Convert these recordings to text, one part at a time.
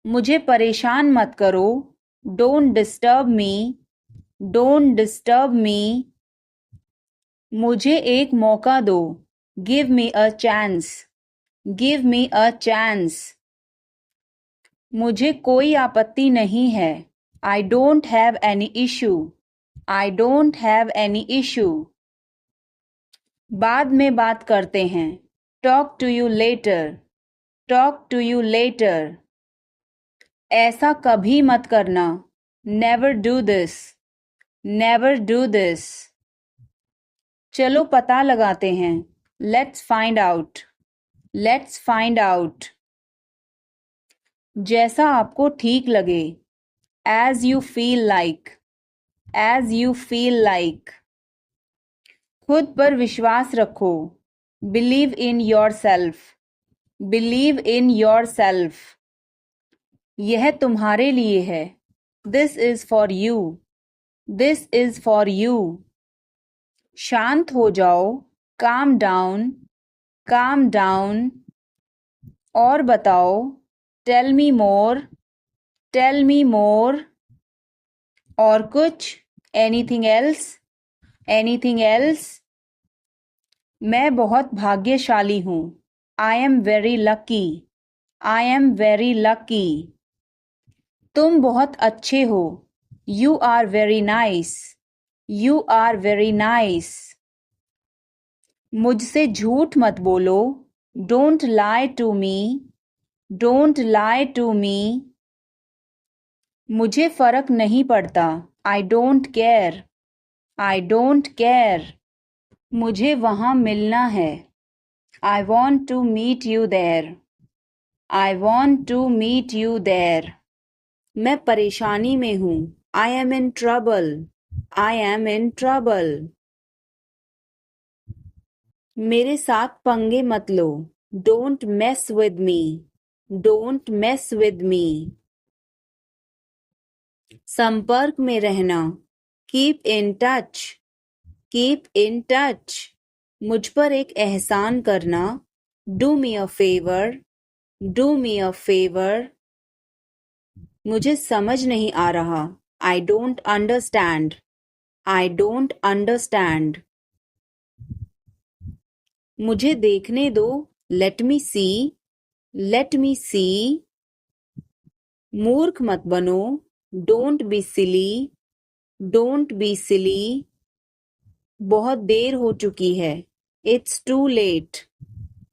मुझे परेशान मत करो। Don't disturb me. Don't disturb me. मुझे एक मौका दो। Give me a chance. Give me a chance. मुझे कोई आपत्ति नहीं है। I don't have any issue. I don't have any issue. बाद में बात करते हैं। Talk to you later. Talk to you later. ऐसा कभी मत करना। Never do this. Never do this. चलो पता लगाते हैं। Let's find out. Let's find out. जैसा आपको ठीक लगे। As you feel like. As you feel like. खुद पर विश्वास रखो। Believe in yourself. Believe in yourself. यह तुम्हारे लिए है। This is for you. This is for you. शांत हो जाओ। Calm down. Calm down. और बताओ। Tell me more. Tell me more. और कुछ। Anything else. Anything else. मैं बहुत भाग्यशाली हूँ। I am very lucky. I am very lucky. तुम बहुत अच्छे हो। You are very nice. You are very nice. मुझसे झूठ मत बोलो। Don't lie to me. Don't lie to me. मुझे फर्क नहीं पड़ता। I don't care. I don't care. मुझे वहां मिलना है। I want to meet you there. I want to meet you there. मैं परेशानी में हूँ। I am in trouble. I am in trouble. मेरे साथ पंगे मत लो। Don't mess with me. Don't mess with me. संपर्क में रहना। Keep in touch. Keep in touch. मुझ पर एक एहसान करना। Do me a favour. Do me a favour. मुझे समझ नहीं आ रहा। I don't understand. I don't understand. मुझे देखने दो। Let me see. Let me see. मूर्ख मत बनो। Don't be silly. Don't be silly. बहुत देर हो चुकी है। It's too late.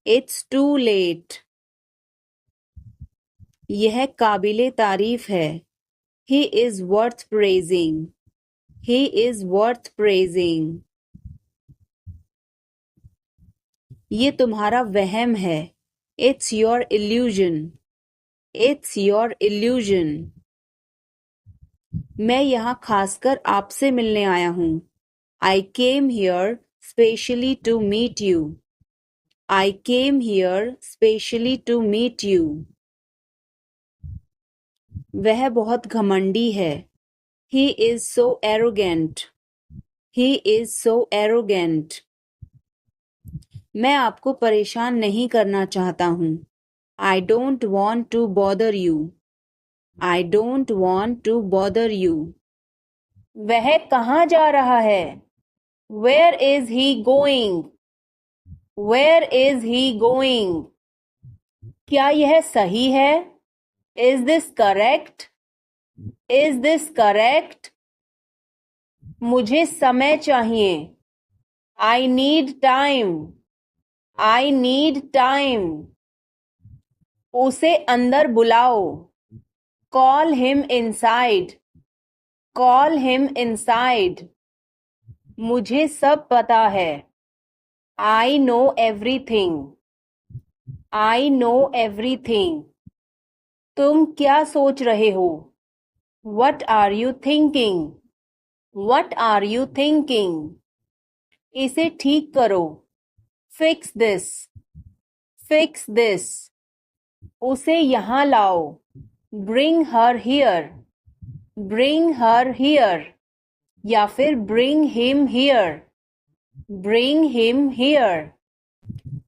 It's too late. यह काबिले तारीफ है। He is worth praising. He is worth praising. ये तुम्हारा वहम है। It's your illusion. It's your illusion. मैं यहाँ खासकर आपसे मिलने आया हूँ। I came here specially to meet you. I came here specially to meet you. वह बहुत घमंडी है। He is so arrogant. He is so arrogant. मैं आपको परेशान नहीं करना चाहता हूँ। I don't want to bother you. I don't want to bother you. वह कहाँ जा रहा है? Where is he going? Where is he going? क्या यह सही है? Is this correct? Is this correct? मुझे समय चाहिए। I need time. I need time. उसे अंदर बुलाओ। Call him inside. Call him inside. मुझे सब पता है। I know everything. I know everything. तुम क्या सोच रहे हो? What are you thinking? What are you thinking? इसे ठीक करो। Fix this. Fix this. उसे यहाँ लाओ। Bring her here. Bring her here. या फिर bring him here. Bring him here.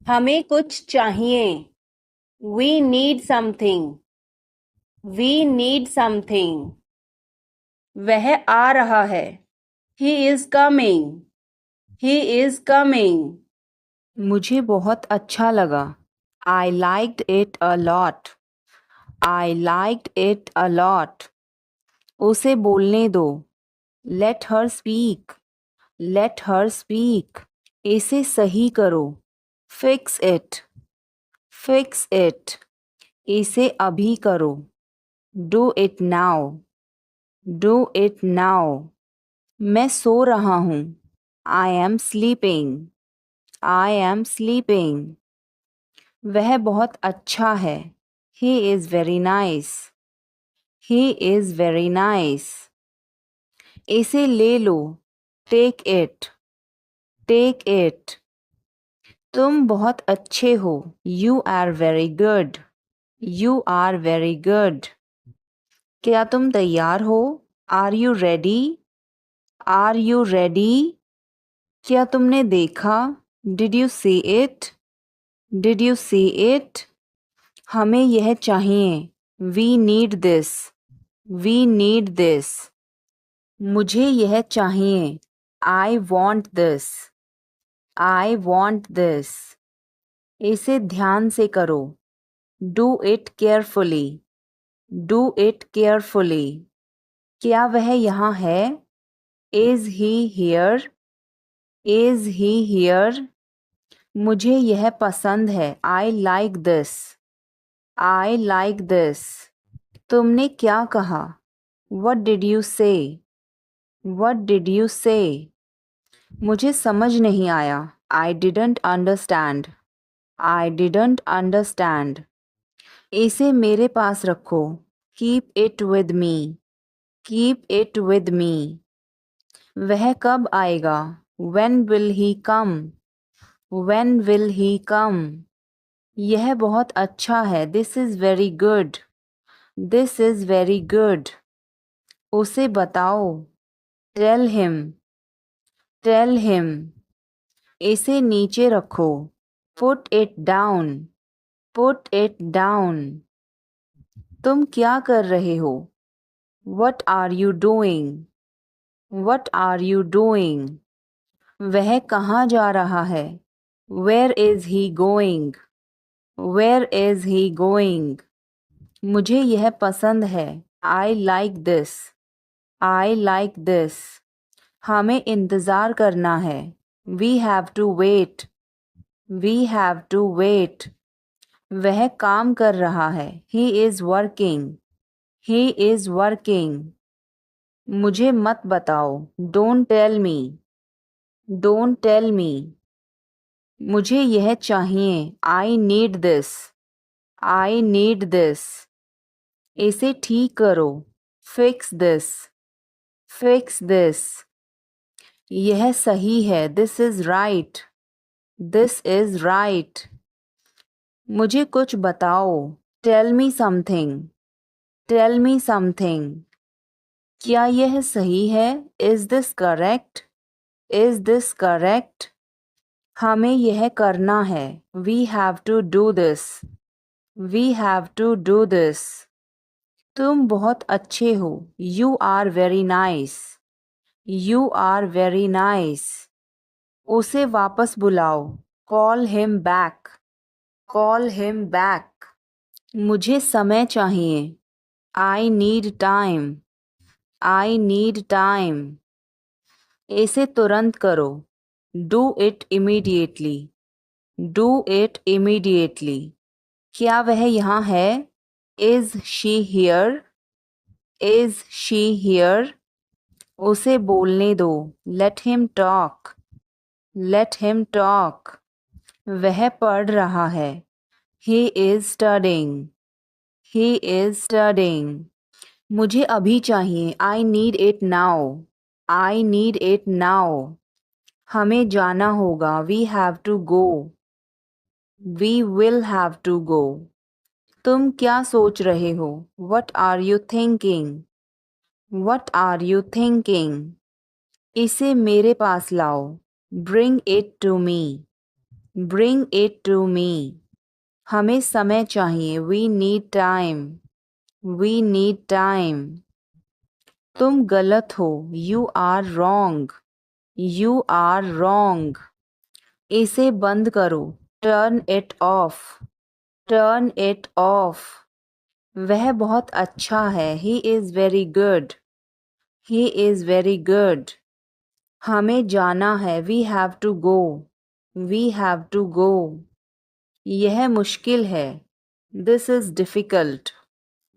हमें कुछ चाहिए। We need something. We need something. वह आ रहा है. He is coming. He is coming. मुझे बहुत अच्छा लगा. I liked it a lot. I liked it a lot. उसे बोलने दो. Let her speak. Let her speak. इसे सही करो. Fix it. Fix it. इसे अभी करो. Do it now. Do it now. मैं सो रहा हूँ. I am sleeping. I am sleeping. वह बहुत अच्छा है. He is very nice. He is very nice. इसे ले लो. Take it. Take it. तुम बहुत अच्छे हो. You are very good. You are very good. क्या तुम तैयार हो? Are you ready? Are you ready? क्या तुमने देखा? Did you see it? Did you see it? हमें यह चाहिए. We need this. We need this. मुझे यह चाहिए. I want this. I want this. इसे ध्यान से करो. Do it carefully. Do it carefully. क्या वह यहाँ है? Is he here? Is he here? मुझे यह पसंद है. I like this. I like this. तुमने क्या कहा? What did you say? What did you say? मुझे समझ नहीं आया. I didn't understand. I didn't understand. इसे मेरे पास रखो. Keep it with me. Keep it with me. वह कब आएगा? When will he come? When will he come? यह बहुत अच्छा है. This is very good. This is very good. उसे बताओ. Tell him. Tell him. इसे नीचे रखो. Put it down. Put it down. तुम क्या कर रहे हो? What are you doing? What are you doing? वह कहाँ जा रहा है? Where is he going? Where is he going? मुझे यह पसंद है. I like this. I like this. हमें इंतज़ार करना है. We have to wait. We have to wait. वह काम कर रहा है. He is working. He is working. मुझे मत बताओ. Don't tell me. Don't tell me. मुझे यह चाहिए. I need this. I need this. इसे ठीक करो. Fix this. Fix this. यह सही है. This is right. This is right. मुझे कुछ बताओ. Tell me something. Tell me something. क्या यह सही है? Is this correct? Is this correct? हमें यह करना है. We have to do this. We have to do this. तुम बहुत अच्छे हो. You are very nice. You are very nice. उसे वापस बुलाओ. Call him back. Call him back. मुझे समय चाहिए. I need time. I need time. इसे तुरंत करो. Do it immediately. Do it immediately. क्या वह यहाँ है? Is she here? Is she here? उसे बोलने दो. Let him talk. Let him talk. वह पढ़ रहा है. He is studying. He is studying. मुझे अभी चाहिए. I need it now. I need it now. हमें जाना होगा. We have to go. We will have to go. तुम क्या सोच रहे हो? What are you thinking? What are you thinking? इसे मेरे पास लाओ. Bring it to me. Bring it to me. हमें समय चाहिए. We need time. We need time. तुम गलत हो. You are wrong. You are wrong. इसे बंद करो. Turn it off. Turn it off. वह बहुत अच्छा है. He is very good. He is very good. हमें जाना है. We have to go. We have to go. यह मुश्किल है. This is difficult.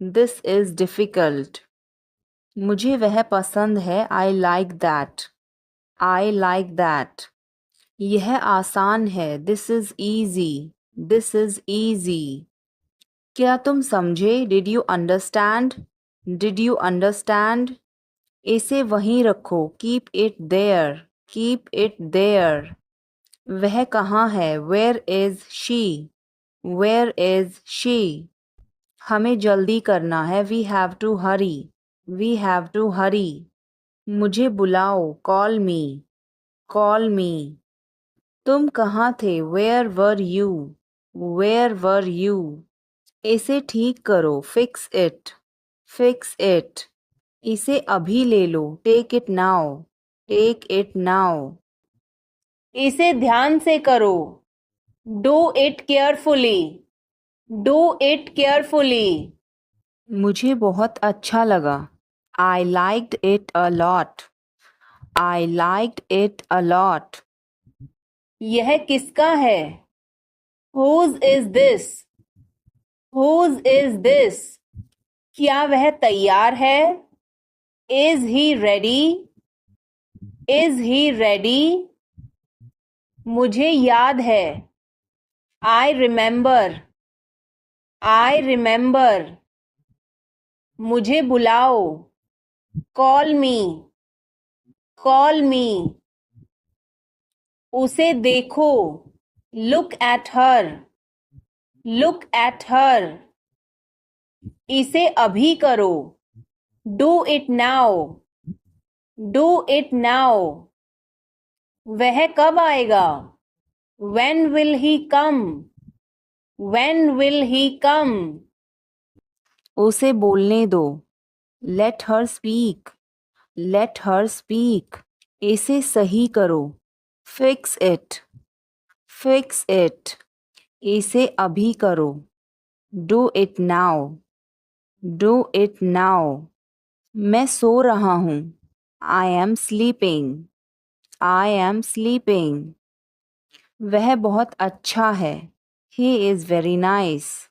This is difficult. मुझे वह पसंद है. I like that. I like that. यह आसान है. This is easy. This is easy. क्या तुम समझे? Did you understand? Did you understand? इसे वहीं रखो. Keep it there. Keep it there. वह कहाँ है? Where is she? Where is she? हमें जल्दी करना है. We have to hurry. We have to hurry. मुझे बुलाओ. Call me. Call me. तुम कहाँ थे? Where were you? Where were you? इसे ठीक करो. Fix it. Fix it. इसे अभी ले लो. Take it now. Take it now. इसे ध्यान से करो. Do it carefully. Do it carefully. मुझे बहुत अच्छा लगा. I liked it a lot. I liked it a lot. यह किसका है? Whose is this? Whose is this? क्या वह तैयार है? Is he ready? Is he ready? मुझे याद है. I remember. I remember. मुझे बुलाओ. Call me. Call me. उसे देखो. Look at her. Look at her. इसे अभी करो. Do it now. Do it now. वह कब आएगा? When will he come? When will he come? उसे बोलने दो. Let her speak. Let her speak. इसे सही करो. Fix it. Fix it. इसे अभी करो. Do it now. Do it now. मैं सो रहा हूँ. I am sleeping. I am sleeping. वह बहुत अच्छा है. He is very nice.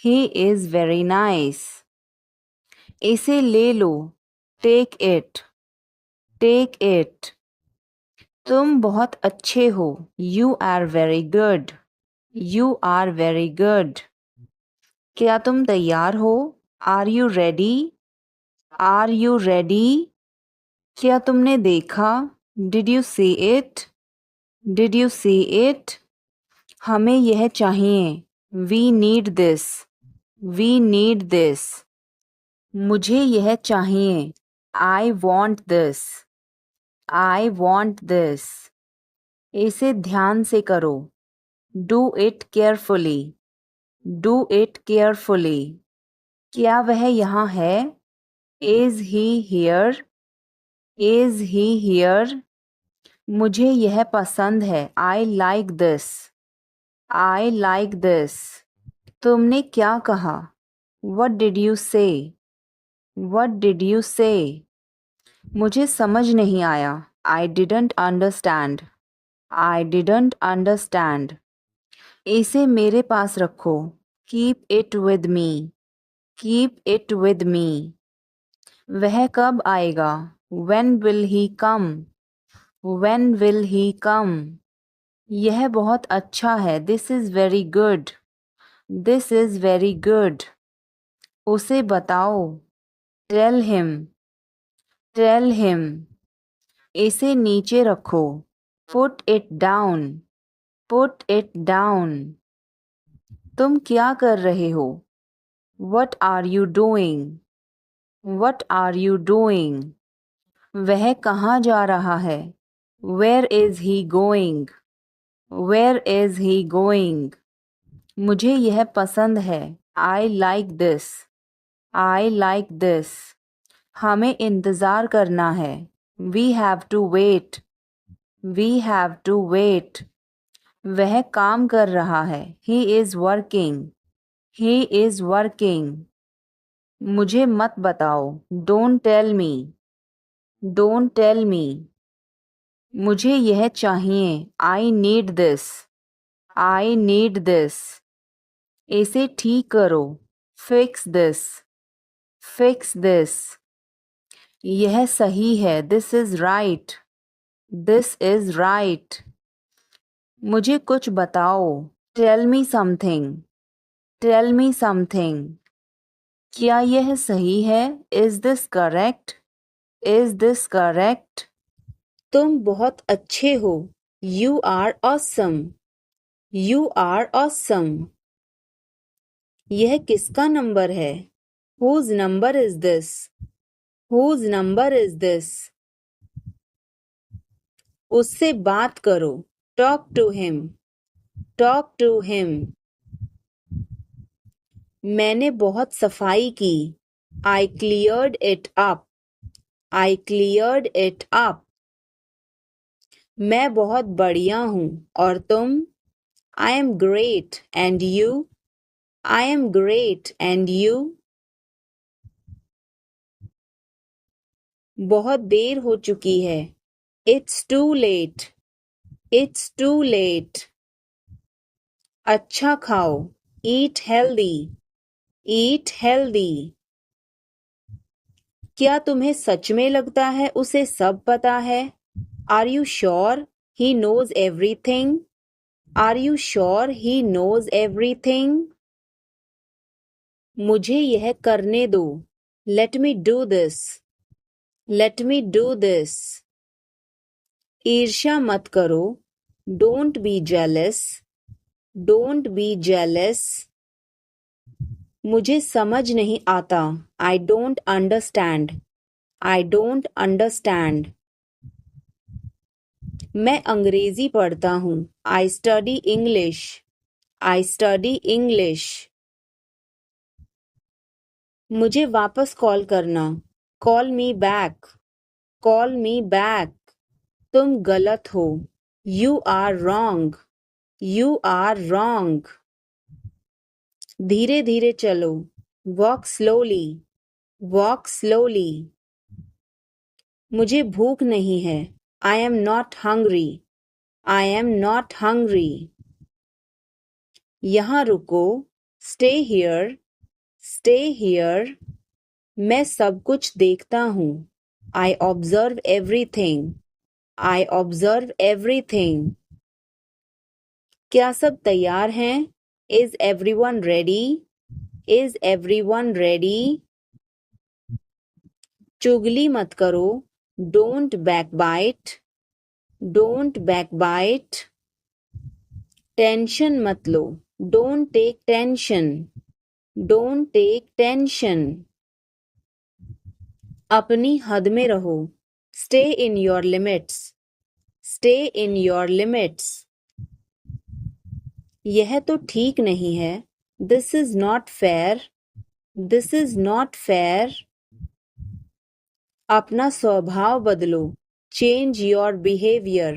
He is very nice. इसे ले लो. Take it. Take it. तुम बहुत अच्छे हो. You are very good. You are very good. क्या तुम तैयार हो? Are you ready? Are you ready? क्या तुमने देखा? Did you see it? Did you see it? हमें यह चाहिए. We need this. We need this. मुझे यह चाहिए. I want this. I want this. इसे ध्यान से करो. Do it carefully. Do it carefully. क्या वह यहाँ है? Is he here? Is he here? मुझे यह पसंद है. I like this. I like this. तुमने क्या कहा? What did you say? What did you say? मुझे समझ नहीं आया. I didn't understand. I didn't understand. इसे मेरे पास रखो. Keep it with me. Keep it with me. वह कब आएगा? When will he come? When will he come? यह बहुत अच्छा है. This is very good. This is very good. उसे बताओ. Tell him. Tell him. इसे नीचे रखो. Put it down. Put it down. तुम क्या कर रहे हो? What are you doing? What are you doing? वह कहाँ जा रहा है? Where is he going? Where is he going? मुझे यह पसंद है. I like this. I like this. हमें इंतज़ार करना है. We have to wait. We have to wait. वह काम कर रहा है. He is working. He is working. मुझे मत बताओ. Don't tell me. Don't tell me. मुझे यह चाहिए. I need this. I need this. इसे ठीक करो. Fix this. Fix this. यह सही है. This is right. This is right. मुझे कुछ बताओ. Tell me something. Tell me something. क्या यह सही है? Is this correct? Is this correct? तुम बहुत अच्छे हो. You are awesome. You are awesome. यह किसका नंबर है? Whose number is this? Whose number is this? उससे बात करो. Talk to him. Talk to him. मैंने बहुत सफाई की. I cleared it up. I cleared it up. मैं बहुत बढ़िया हूँ. और तुम? I am great. And you? I am great. And you? बहुत देर हो चुकी है. It's too late. It's too late. अच्छा खाओ. Eat healthy. Eat healthy. क्या तुम्हें सच में लगता है उसे सब पता है? Are you sure he knows everything? Are you sure he knows everything? मुझे यह करने दो. Let me do this. Let me do this. ईर्ष्या मत करो. Don't be jealous. Don't be jealous. मुझे समझ नहीं आता. I don't understand. I don't understand. मैं अंग्रेजी पढ़ता हूँ. I study English. I study English. मुझे वापस कॉल करना. Call me back. Call me back. तुम गलत हो. You are wrong. You are wrong. धीरे धीरे चलो. Walk slowly. Walk slowly. मुझे भूख नहीं है. I am not hungry. I am not hungry. यहाँ रुको. Stay here. Stay here. मैं सब कुछ देखता हूँ. I observe everything. I observe everything. क्या सब तैयार हैं? Is everyone ready? Is everyone ready? चुगली मत करो. Don't backbite. Don't backbite. Tension मत लो. Don't take tension. Don't take tension. अपनी हद में रहो. Stay in your limits. Stay in your limits. यह तो ठीक नहीं है. This is not fair. This is not fair. अपना स्वभाव बदलो. Change your behavior.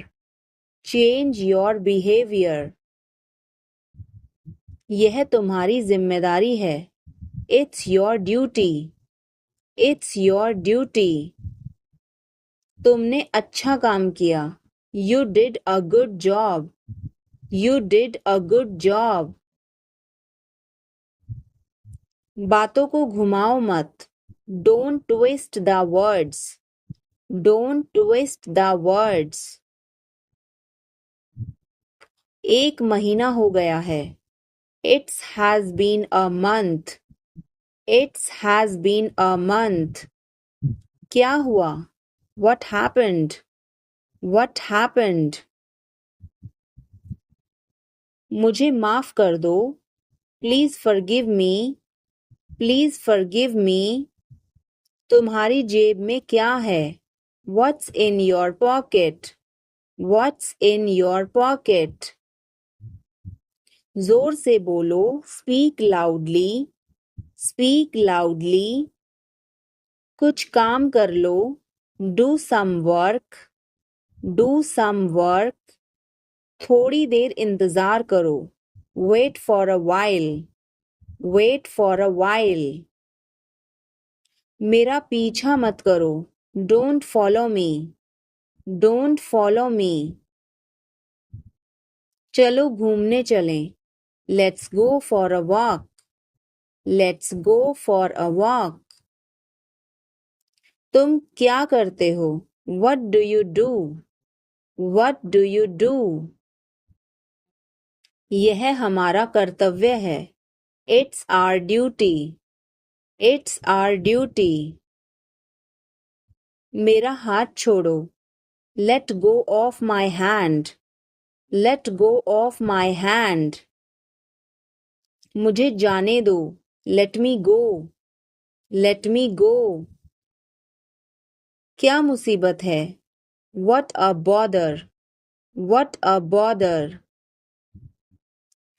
Change your behavior. यह तुम्हारी जिम्मेदारी है. It's your duty. It's your duty. तुमने अच्छा काम किया. You did a good job. You did a good job. बातों को घुमाओ मत. Don't twist the words. Don't twist the words. 1 महीना हो गया है. It has been a month. It has been a month. क्या हुआ? What happened? What happened? मुझे माफ कर दो. Please forgive me. Please forgive me. तुम्हारी जेब में क्या है? What's in your pocket? What's in your pocket? जोर से बोलो. Speak loudly. Speak loudly. कुछ काम कर लो. Do some work. Do some work. थोड़ी देर इंतजार करो. Wait for a while. Wait for a while. मेरा पीछा मत करो. Don't follow me. Don't follow me. चलो घूमने चलें. Let's go for a walk. Let's go for a walk. तुम क्या करते हो? What do you do? What do you do? यह हमारा कर्तव्य है. It's our duty. It's our duty. मेरा हाथ छोड़ो. Let go of my hand. Let go of my hand. मुझे जाने दो. Let me go. Let me go. क्या मुसीबत है? What a bother. What a bother.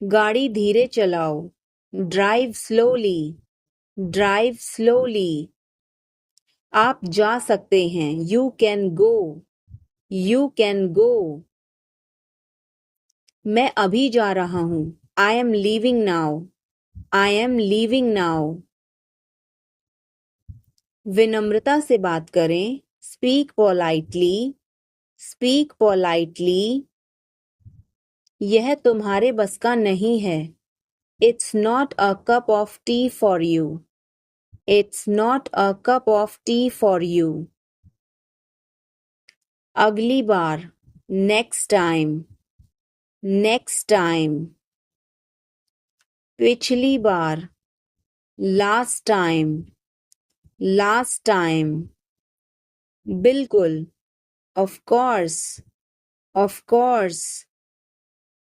गाड़ी धीरे चलाओ. Drive slowly. Drive slowly. आप जा सकते हैं. You can go. You can go. मैं अभी जा रहा हूँ. I am leaving now. I am leaving now. विनम्रता से बात करें. Speak politely. Speak politely. यह तुम्हारे बस का नहीं है. It's not a cup of tea for you. It's not a cup of tea for you. अगली बार. Next time. Next time. पिछली बार. Last time. Last time. बिल्कुल. Of course. Of course.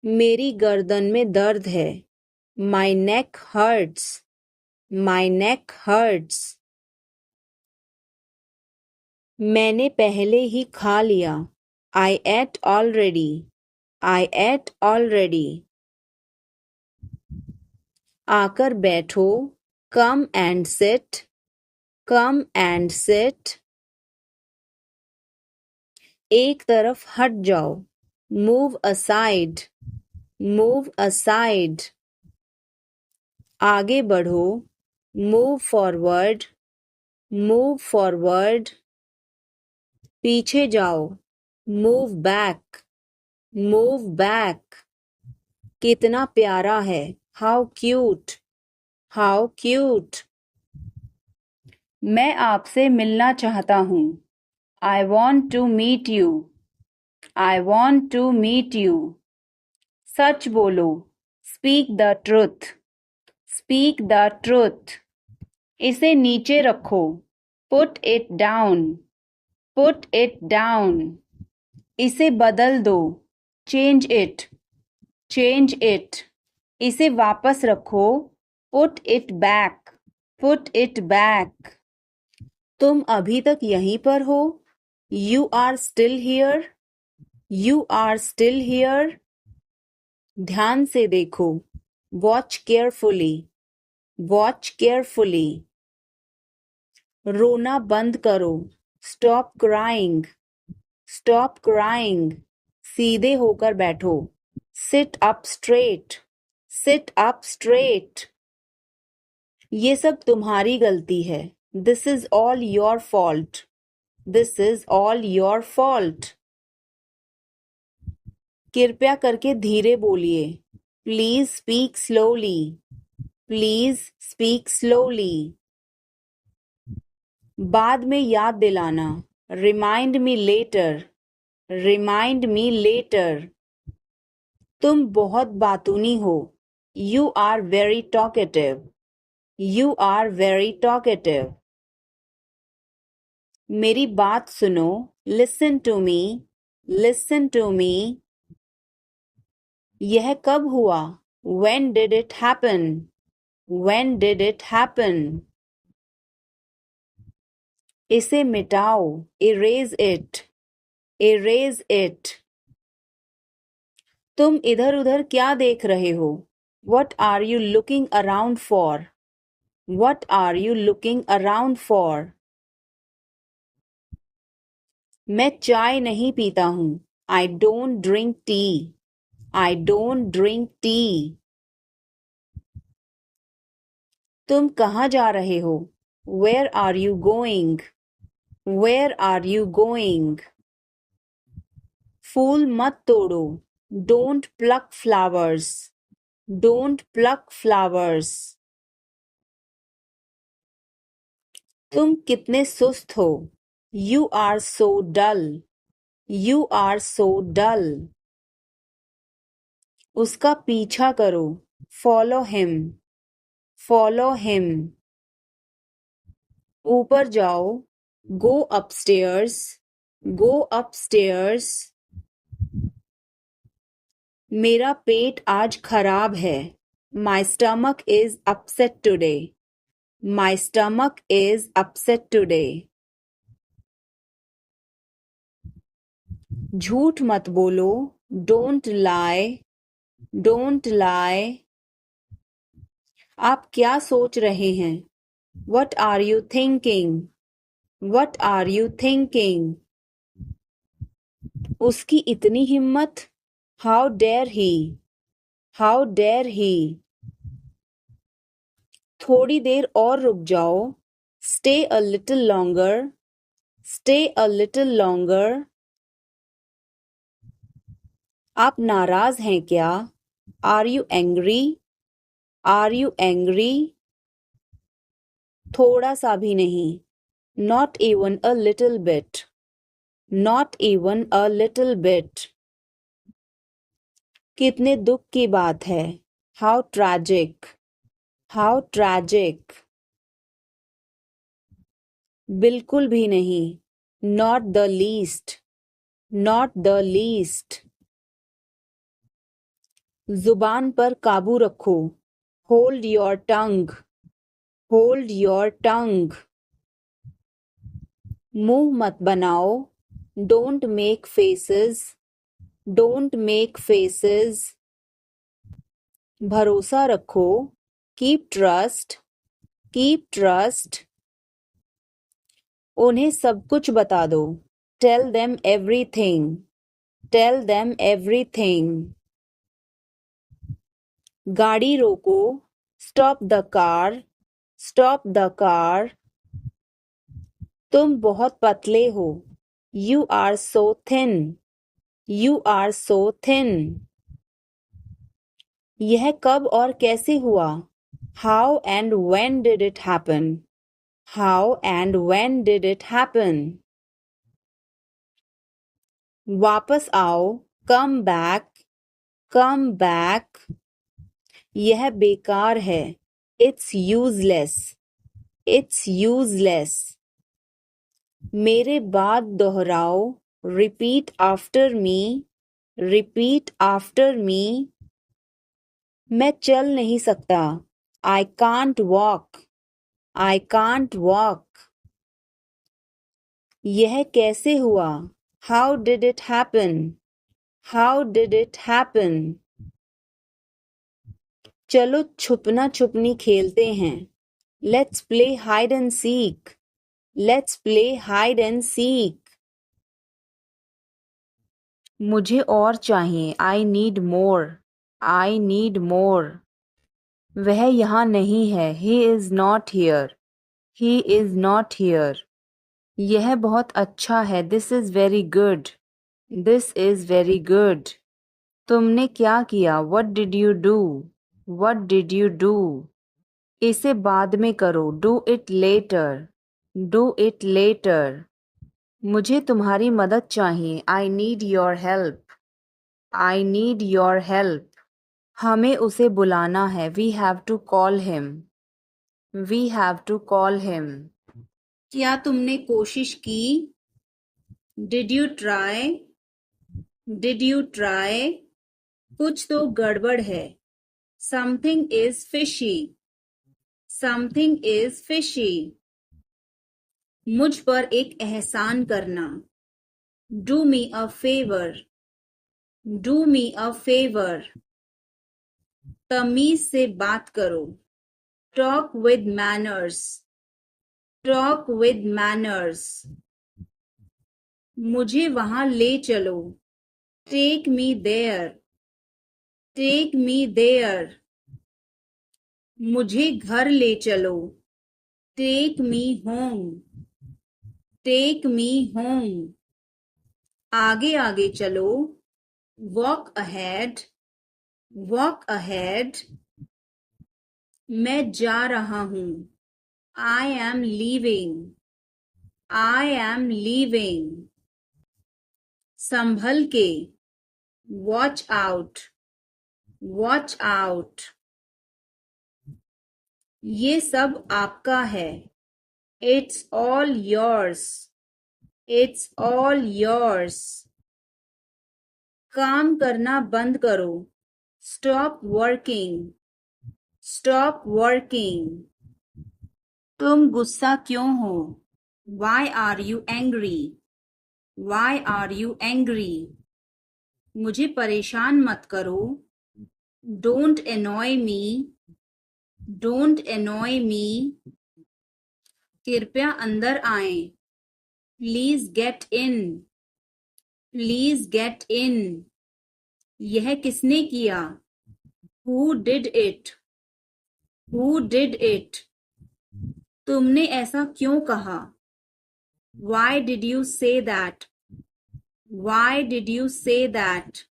मेरी गर्दन में दर्द है. My neck hurts. My neck hurts. मैंने पहले ही खा लिया. I ate already. I ate already. आकर बैठो. Come and sit. Come and sit. एक तरफ हट जाओ. Move aside. Move aside. आगे बढ़ो. Move forward. Move forward. पीछे जाओ. Move back. Move back. कितना प्यारा है. How cute. How cute. मैं आपसे मिलना चाहता हूँ. I want to meet you. I want to meet you. सच बोलो. Speak the truth. Speak the truth. इसे नीचे रखो. Put it down. Put it down. इसे बदल दो. Change it. Change it. इसे वापस रखो. Put it back. Put it back. तुम अभी तक यहीं पर हो. You are still here. You are still here. ध्यान से देखो. Watch carefully. Watch carefully. रोना बंद करो. Stop crying. Stop crying. सीधे होकर बैठो. Sit up straight. Sit up straight. ये सब तुम्हारी गलती है. This is all your fault. This is all your fault. कृपया करके धीरे बोलिए. Please speak slowly. Please speak slowly. बाद में याद दिलाना. Remind me later. Remind me later. तुम बहुत बातूनी हो. You are very talkative. You are very talkative. मेरी बात सुनो. Listen to me. Listen to me. यह कब हुआ? When did it happen? When did it happen? इसे मिटाओ. Erase it. Erase it. तुम इधर उधर क्या देख रहे हो? What are you looking around for? What are you looking around for? मैं चाय नहीं पीता हूँ. I don't drink tea. I don't drink tea. तुम कहाँ जा रहे हो? Where are you going? Where are you going? फूल मत तोड़ो. Don't pluck flowers. Don't pluck flowers. तुम कितने सुस्त हो. You are so dull. You are so dull. उसका पीछा करो. Follow him. Follow him. ऊपर जाओ. Go upstairs. Go upstairs. मेरा पेट आज खराब है. My stomach is upset today. My stomach is upset today. झूठ मत बोलो. Don't lie. Don't lie. आप क्या सोच रहे हैं? What are you thinking? What are you thinking? उसकी इतनी हिम्मत. How dare he? How dare he? थोड़ी देर और रुक जाओ. Stay a little longer. Stay a little longer. आप नाराज हैं क्या? Are you angry? Are you angry? थोड़ा सा भी नहीं. Not even a little bit. Not even a little bit. कितने दुख की बात है. How tragic. How tragic. बिल्कुल भी नहीं. Not the least. Not the least. जुबान पर काबू रखो. Hold your tongue. Hold your tongue. मुंह मत बनाओ. Don't make faces. Don't make faces. भरोसा रखो. Keep trust. Keep trust. उन्हें सब कुछ बता दो. Tell them everything. Tell them everything. गाड़ी रोको. Stop the car. Stop the car. तुम बहुत पतले हो. You are so thin. You are so thin. यह कब और कैसे हुआ? How and when did it happen? How and when did it happen? वापस आओ. Come back. Come back. यह बेकार है. It's useless. It's useless. मेरे बाद दोहराओ. Repeat after me. Repeat after me. मैं चल नहीं सकता. I can't walk. I can't walk. यह कैसे हुआ? How did it happen? How did it happen? चलो छुपना छुपनी खेलते हैं. Let's play hide and seek. Let's play hide and seek. मुझे और चाहिए. I need more. I need more. वह यहाँ नहीं है. He is not here. He is not here. यह बहुत अच्छा है. This is very good. This is very good. तुमने क्या किया? What did you do? What did you do? इसे बाद में करो. Do it later. Do it later. मुझे तुम्हारी मदद चाहिए. I need your help. I need your help. हमें उसे बुलाना है. We have to call him. We have to call him. क्या तुमने कोशिश की? Did you try? Did you try? कुछ तो गड़बड़ है. Something is fishy. Something is fishy. मुझ पर एक एहसान करना. Do me a favor. Do me a favor. तमीज से बात करो. Talk with manners. Talk with manners. मुझे वहां ले चलो. Take me there. Take me there. मुझे घर ले चलो. Take me home. Take me home. आगे आगे चलो. Walk ahead. Walk ahead. मैं जा रहा हूं. I am leaving. I am leaving. संभल के. Watch out. Watch out. ये सब आपका है. It's all yours. It's all yours. काम करना बंद करो. Stop working. Stop working. तुम गुस्सा क्यों हो? Why are you angry? Why are you angry? मुझे परेशान मत करो. Don't annoy me. Don't annoy me. कृपया अंदर आएं. Please get in. Please get in. यह किसने किया? Who did it? Who did it? तुमने ऐसा क्यों कहा? Why did you say that? Why did you say that?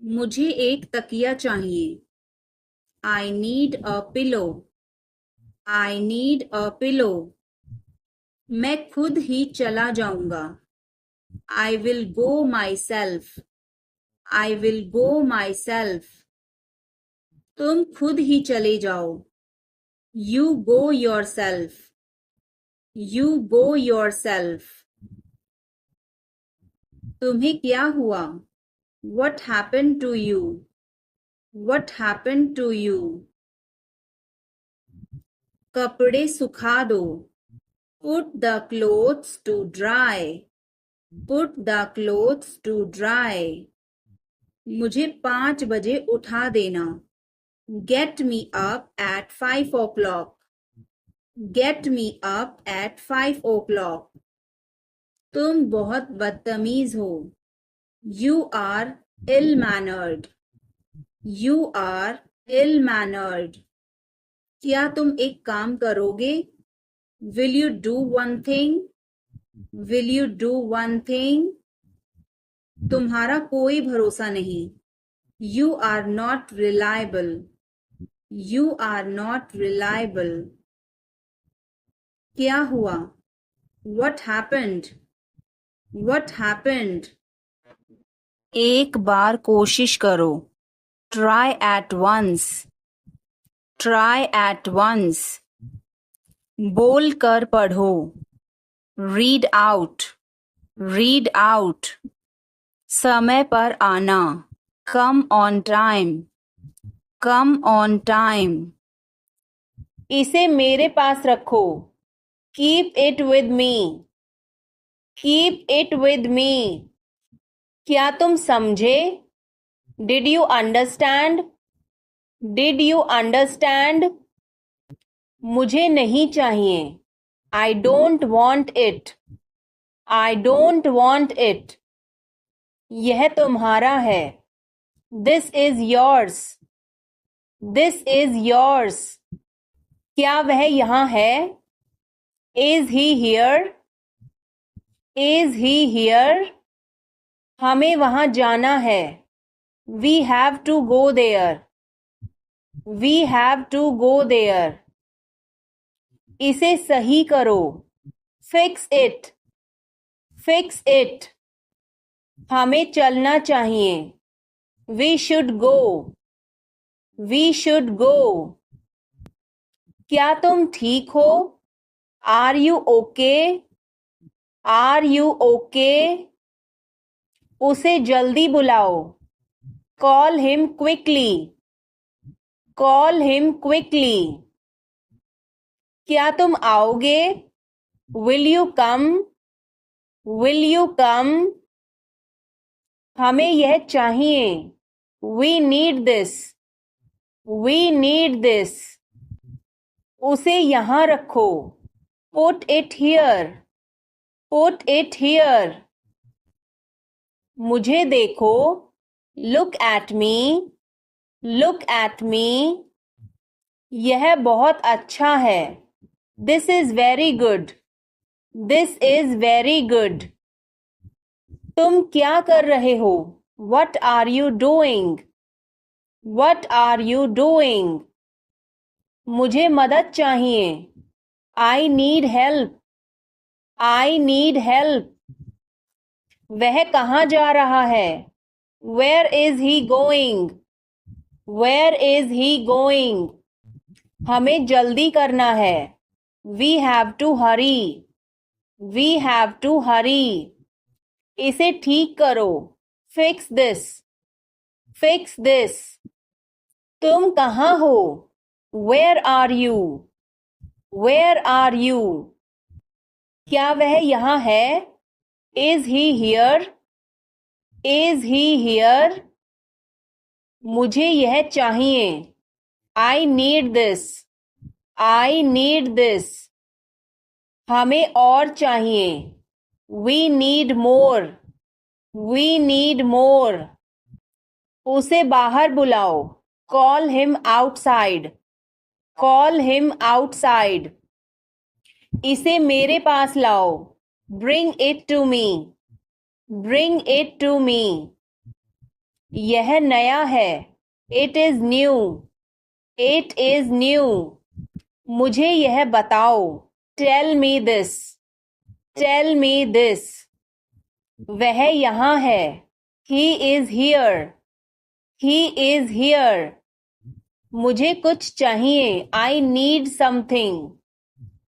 मुझे एक तकिया चाहिए. I need a pillow. I need a pillow. मैं खुद ही चला जाऊंगा. I will go myself. I will go myself. तुम खुद ही चले जाओ. You go yourself. You go yourself. तुम्हें क्या हुआ? What happened to you? What happened to you? कपड़े सुखा दो. Put the clothes to dry. Put the clothes to dry. मुझे 5 बजे उठा देना. Get me up at 5 o'clock. Get me up at 5 o'clock. तुम बहुत बदतमीज हो. You are ill-mannered. You are ill-mannered. क्या तुम एक काम करोगे? Will you do one thing? Will you do one thing? तुम्हारा कोई भरोसा नहीं. You are not reliable. You are not reliable. क्या हुआ? What happened? What happened? एक बार कोशिश करो. Try at once. Try at once. बोल कर पढ़ो. Read out. Read out. समय पर आना. Come on time. Come on time. इसे मेरे पास रखो. Keep it with me. Keep it with me. क्या तुम समझे? Did you understand? Did you understand? मुझे नहीं चाहिए. I don't want it. I don't want it. यह तुम्हारा है. This is yours. This is yours. क्या वह यहाँ है? Is he here? Is he here? हमें वहाँ जाना है. We have to go there. We have to go there. इसे सही करो. Fix it. Fix it. हमें चलना चाहिए. We should go. We should go. क्या तुम ठीक हो? Are you okay? Are you okay? उसे जल्दी बुलाओ. Call him quickly. Call him quickly. क्या तुम आओगे? Will you come? Will you come? हमें यह चाहिए. We need this. We need this. उसे यहाँ रखो. Put it here. Put it here. मुझे देखो. Look at me. Look at me. यह बहुत अच्छा है. This is very good. This is very good. तुम क्या कर रहे हो? What are you doing? What are you doing? मुझे मदद चाहिए. I need help. I need help. वह कहाँ जा रहा है? Where is he going? Where is he going? हमें जल्दी करना है. We have to hurry. We have to hurry. इसे ठीक करो. Fix this. Fix this. तुम कहाँ हो? Where are you? Where are you? क्या वह यहाँ है? Is he here? Is he here? मुझे यह चाहिए. I need this. I need this. हमें और चाहिए. We need more. We need more. उसे बाहर बुलाओ. Call him outside. Call him outside. इसे मेरे पास लाओ. Bring it to me. Bring it to me. यह नया है. It is new. It is new. मुझे यह बताओ. Tell me this. Tell me this. वह यहाँ है. He is here. He is here. मुझे कुछ चाहिए. I need something.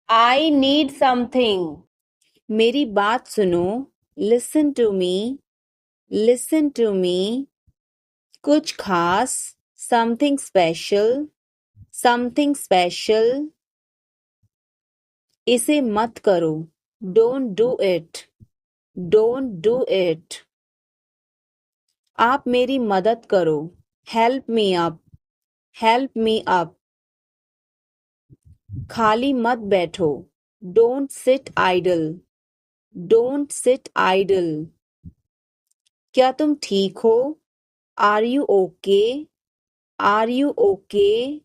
I need something. मेरी बात सुनो. Listen to me. Listen to me. कुछ खास. Something special. Something special. इसे मत करो. Don't do it. Don't do it. आप मेरी मदद करो. Help me up. Help me up. खाली मत बैठो. Don't sit idle. Don't sit idle. क्या तुम ठीक हो? Are you okay? Are you okay?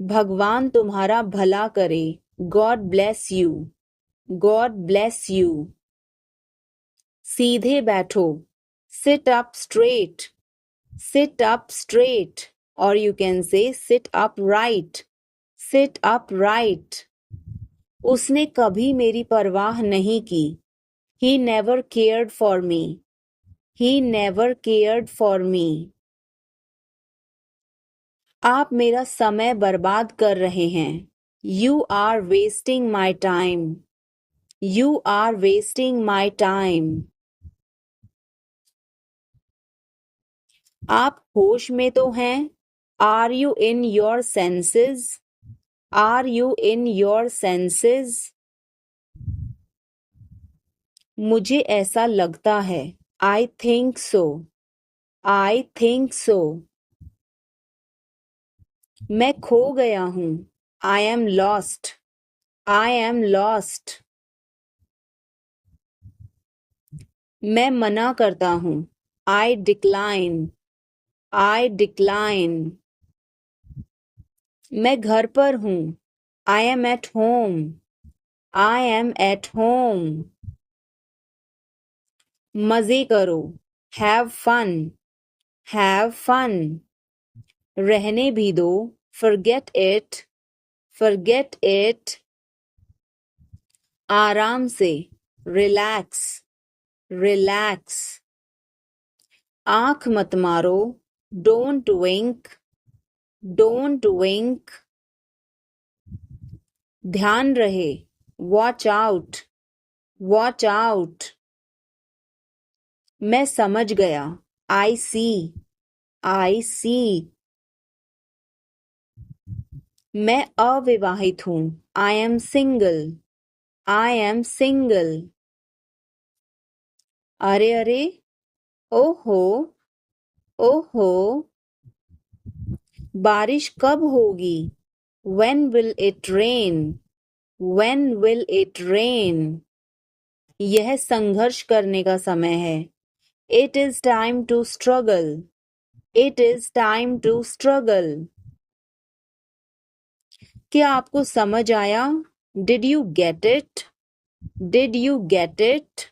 भगवान तुम्हारा भला करे. God bless you. God bless you. सीधे बैठो. Sit up straight. Sit up straight. Or you can say sit upright. Sit upright. उसने कभी मेरी परवाह नहीं की. He never cared for me. He never cared for me. आप मेरा समय बर्बाद कर रहे हैं. You are wasting my time. You are wasting my time. आप होश में तो हैं? Are you in your senses? Are you in your senses? मुझे ऐसा लगता है. I think so. I think so. मैं खो गया हूँ. I am lost. I am lost. मैं मना करता हूँ. I decline. I decline. मैं घर पर हूँ. I am at home. I am at home. मजे करो. Have fun. Have fun. रहने भी दो. Forget it. Forget it. आराम से. Relax. Relax. आँख मत मारो. Don't wink. Don't wink. ध्यान रहे. Watch out. Watch out. मैं समझ गया. I see. I see. मैं अविवाहित हूँ. I am single. I am single. अरे अरे. ओहो. ओहो. बारिश कब होगी? When will it rain? When will it rain? यह संघर्ष करने का समय है. It is time to struggle. It is time to struggle. क्या आपको समझ आया? Did you get it? Did you get it?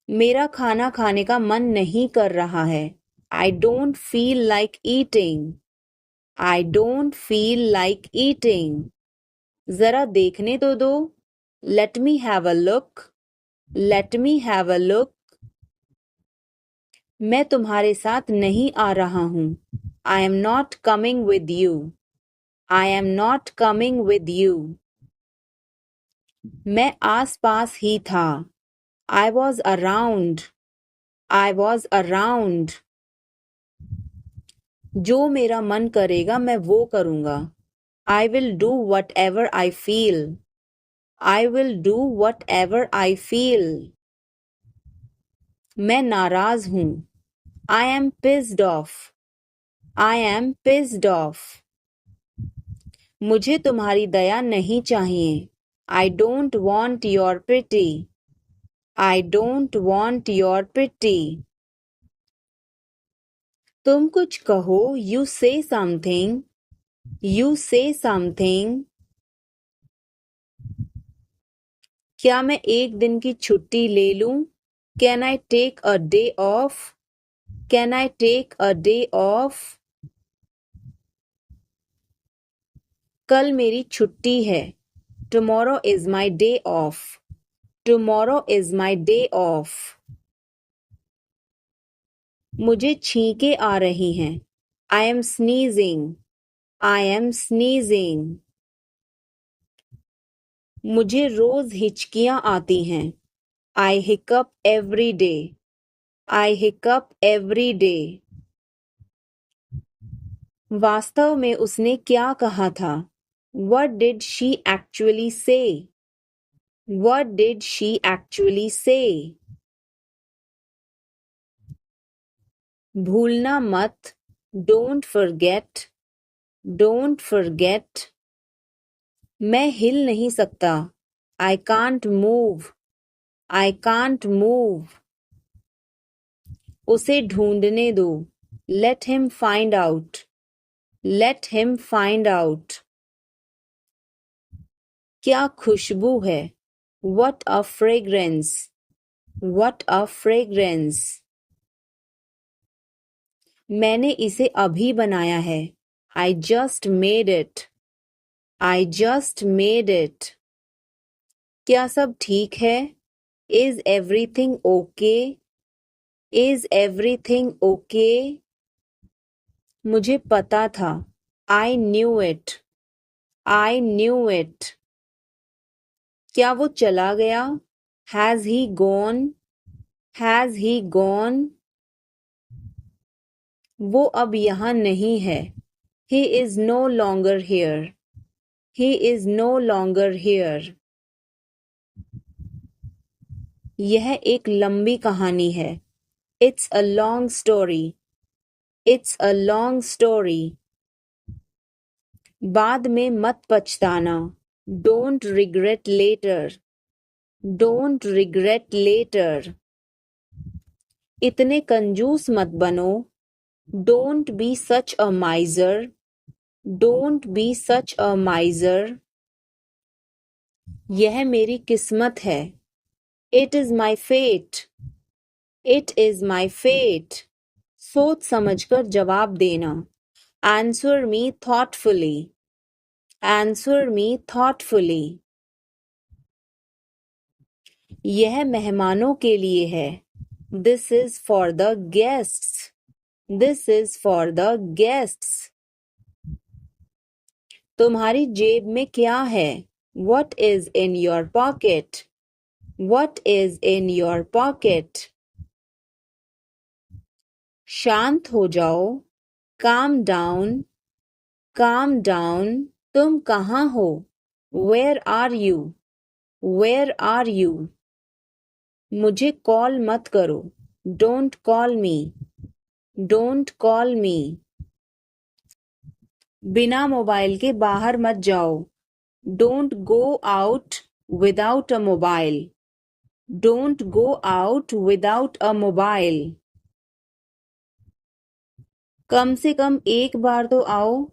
मेरा खाना खाने का मन नहीं कर रहा है. I don't feel like eating. I don't feel like eating. जरा देखने तो दो. Let me have a look. Let me have a look. मैं तुम्हारे साथ नहीं आ रहा हूँ. I am not coming with you. I am not coming with you. मैं आस-पास ही था. I was around. I was around. जो मेरा मन करेगा मैं वो करूँगा. I will do whatever I feel. I will do whatever I feel. मैं नाराज हूँ. I am pissed off. I am pissed off. मुझे तुम्हारी दया नहीं चाहिए. I don't want your pity. I don't want your pity. तुम कुछ कहो. You say something. You say something. क्या मैं एक दिन की छुट्टी ले लूं? Can I take a day off? Can I take a day off? कल मेरी छुट्टी है. Tomorrow is my day off. Tomorrow is my day off. मुझे छींकें आ रही हैं. I am sneezing. I am sneezing. मुझे रोज हिचकियां आती हैं. I hiccup every day. I hiccup every day. वास्तव में उसने क्या कहा था? What did she actually say? What did she actually say? भूलना मत. Don't forget. Don't forget. मैं हिल नहीं सकता. I can't move. I can't move. उसे ढूंढने दो. Let him find out. Let him find out. क्या खुशबू है. What a fragrance. What a fragrance. मैंने इसे अभी बनाया है. I just made it. I just made it. क्या सब ठीक है? Is everything okay? Is everything okay? मुझे पता था. I knew it. I knew it. क्या वो चला गया? Has he gone? Has he gone? वो अब यहाँ नहीं है. He is no longer here. He is no longer here. यह एक लंबी कहानी है. It's a long story. It's a long story. बाद में मत पछताना. Don't regret later. Don't regret later. इतने कंजूस मत बनो. Don't be such a miser. Don't be such a miser. यह मेरी किस्मत है. It is my fate. It is my fate. सोच समझकर जवाब देना. Answer me thoughtfully. Answer me thoughtfully. यह मेहमानों के लिए है. This is for the guests. This is for the guests. तुम्हारी जेब में क्या है? What is in your pocket? What is in your pocket? शांत हो जाओ. Calm down. Calm down. तुम कहाँ हो? Where are you? Where are you? मुझे कॉल मत करो. Don't call me. Don't call me. बिना मोबाइल के बाहर मत जाओ. Don't go out without a mobile. Don't go out without a mobile. कम से कम एक बार तो आओ.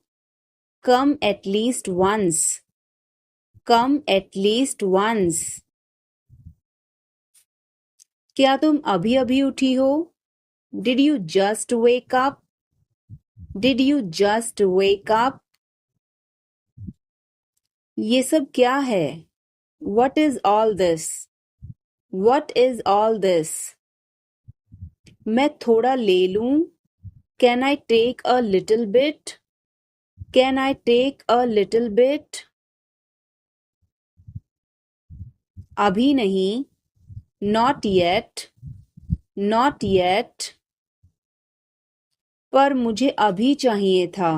Come at least once. Come at least once. क्या तुम अभी अभी उठी हो? Did you just wake up? Did you just wake up? ये सब क्या है? What is all this? What is all this? मैं थोड़ा ले लूं? Can I take a little bit? Can I take a little bit? अभी नहीं. Not yet. Not yet. पर मुझे अभी चाहिए था.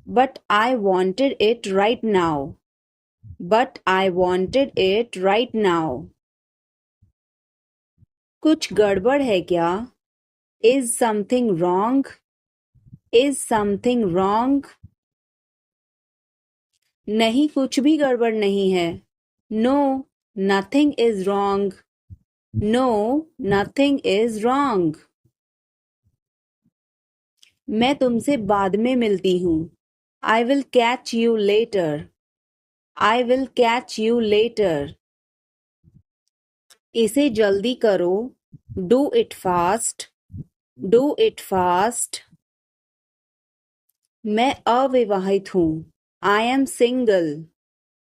But I wanted it right now. But I wanted it right now. कुछ गड़बड़ है क्या? Is something wrong? Is something wrong? नहीं, कुछ भी गड़बड़ नहीं है. No, nothing is wrong. No, nothing is wrong. मैं तुमसे बाद में मिलती हूँ. I will catch you later. I will catch you later. इसे जल्दी करो. Do it fast. Do it fast. मैं अविवाहित हूँ. I am single.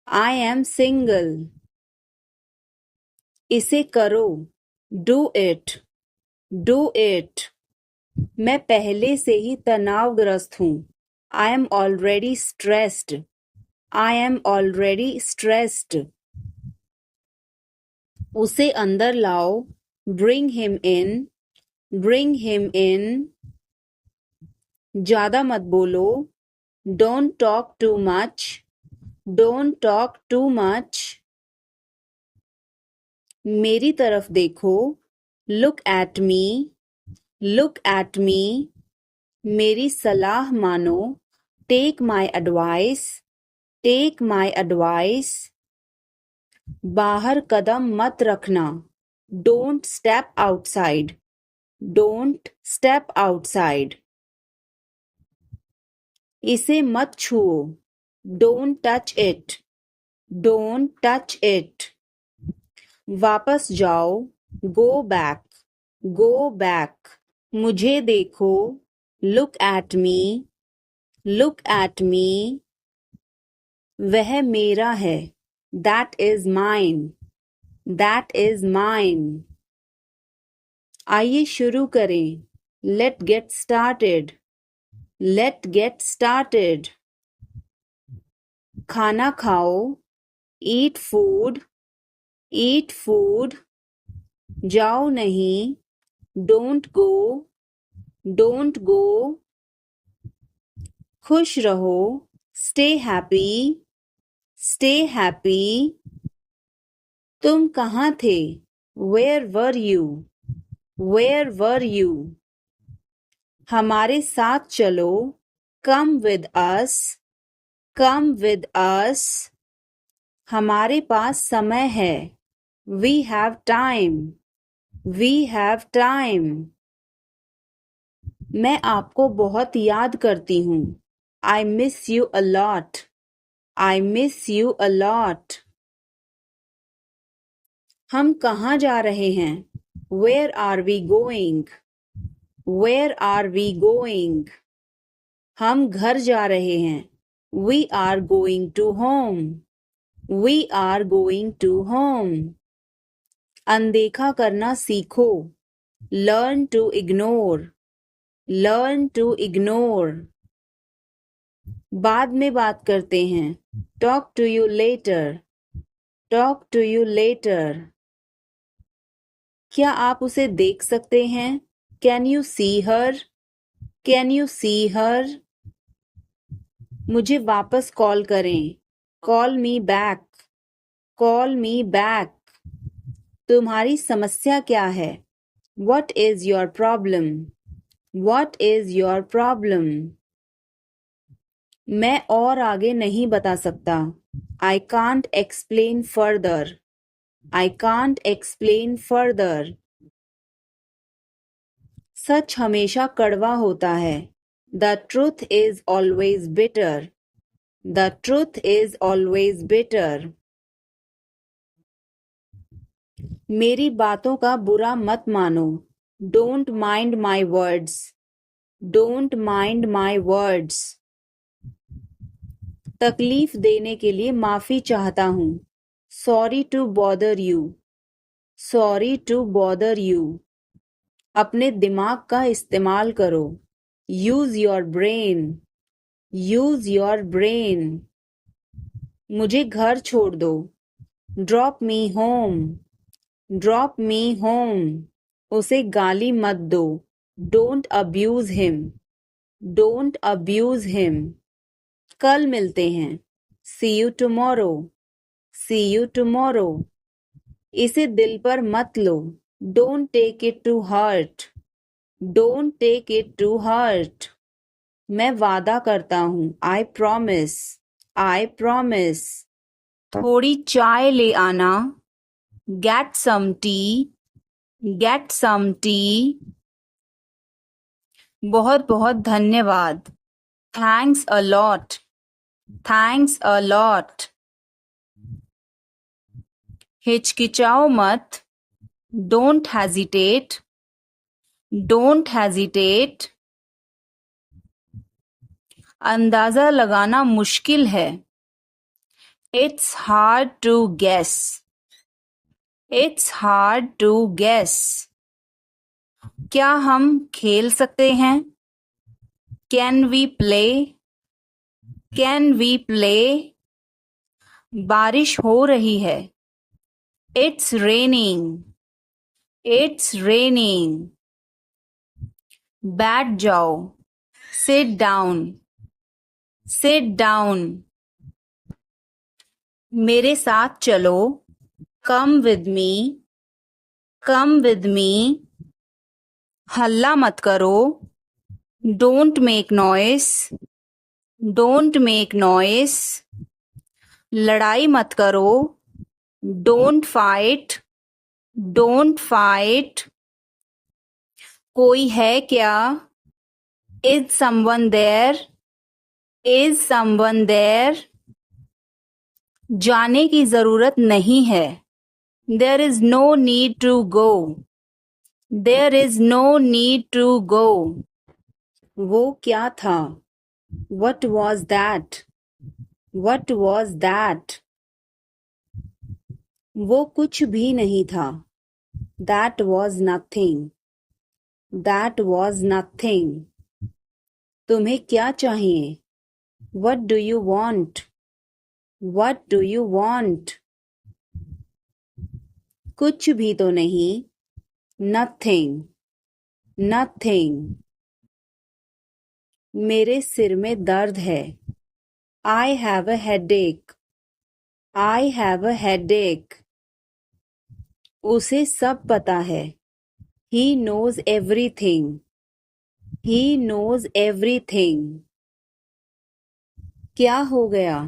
I am single. इसे करो. Do it. Do it. मैं पहले से ही तनावग्रस्त हूँ. I am already stressed. I am already stressed. उसे अंदर लाओ. Bring him in. Bring him in. ज़्यादा मत बोलो. Don't talk too much. Don't talk too much. मेरी तरफ देखो. Look at me. Look at me. मेरी सलाह मानो. Take my advice. Take my advice. बाहर कदम मत रखना. Don't step outside. Don't step outside. इसे मत छुओ. Don't touch it. Don't touch it. वापस जाओ. Go back. Go back. मुझे देखो. Look at me. Look at me. वह मेरा है. That is mine. That is mine. आइए शुरू करें. Let's get started. Let's get started. खाना खाओ. Eat food. Eat food. जाओ नहीं. Don't go. Don't go. खुश रहो. Stay happy. Stay happy. तुम कहाँ थे? Where were you? Where were you? हमारे साथ चलो. Come with us. Come with us. हमारे पास समय है. We have time. We have time. मैं आपको बहुत याद करती हूँ. I miss you a lot. I miss you a lot. हम कहाँ जा रहे हैं? Where are we going? Where are we going? हम घर जा रहे हैं. We are going to home. We are going to home. अनदेखा करना सीखो. Learn to ignore. Learn to ignore. बाद में बात करते हैं. Talk to you later. Talk to you later. क्या आप उसे देख सकते हैं? Can you see her? Can you see her? मुझे वापस कॉल करें. Call me back. Call me back. तुम्हारी समस्या क्या है? What is your problem? What is your problem? मैं और आगे नहीं बता सकता. I can't explain further. I can't explain further. सच हमेशा कड़वा होता है. The truth is always bitter. The truth is always bitter. मेरी बातों का बुरा मत मानो. Don't mind my words. Don't mind my words. तकलीफ देने के लिए माफी चाहता हूँ. Sorry to bother you. Sorry to bother you. अपने दिमाग का इस्तेमाल करो. Use your brain. Use your brain. मुझे घर छोड़ दो. Drop me home. Drop me home. उसे गाली मत दो. Don't abuse him. Don't abuse him. कल मिलते हैं. See you tomorrow. See you tomorrow. इसे दिल पर मत लो. Don't take it to heart. Don't take it to heart. मैं वादा करता हूँ. I promise. I promise. थोड़ी चाय ले आना. Get some tea. Get some tea. बहुत बहुत धन्यवाद. Thanks a lot. Thanks a lot. हिचकिचाओ मत. Don't hesitate. Don't hesitate. अंदाजा लगाना मुश्किल है. It's hard to guess. It's hard to guess. क्या हम खेल सकते हैं? Can we play? Can we play? बारिश हो रही है. It's raining. It's raining. बैठ जाओ. Sit down. Sit down. मेरे साथ चलो. Come with me. Come with me. हल्ला मत करो. Don't make noise. Don't make noise. लड़ाई मत करो. Don't fight. Don't fight. कोई है क्या? Is someone there? Is someone there? जाने की जरूरत नहीं है. There is no need to go. There is no need to go. वो क्या था? What was that? What was that? वो कुछ भी नहीं था. That was nothing. That was nothing. तुम्हें क्या चाहिए? What do you want? What do you want? कुछ भी तो नहीं. Nothing. Nothing. मेरे सिर में दर्द है. I have a headache. I have a headache. उसे सब पता है. He knows everything. He knows everything. क्या हो गया?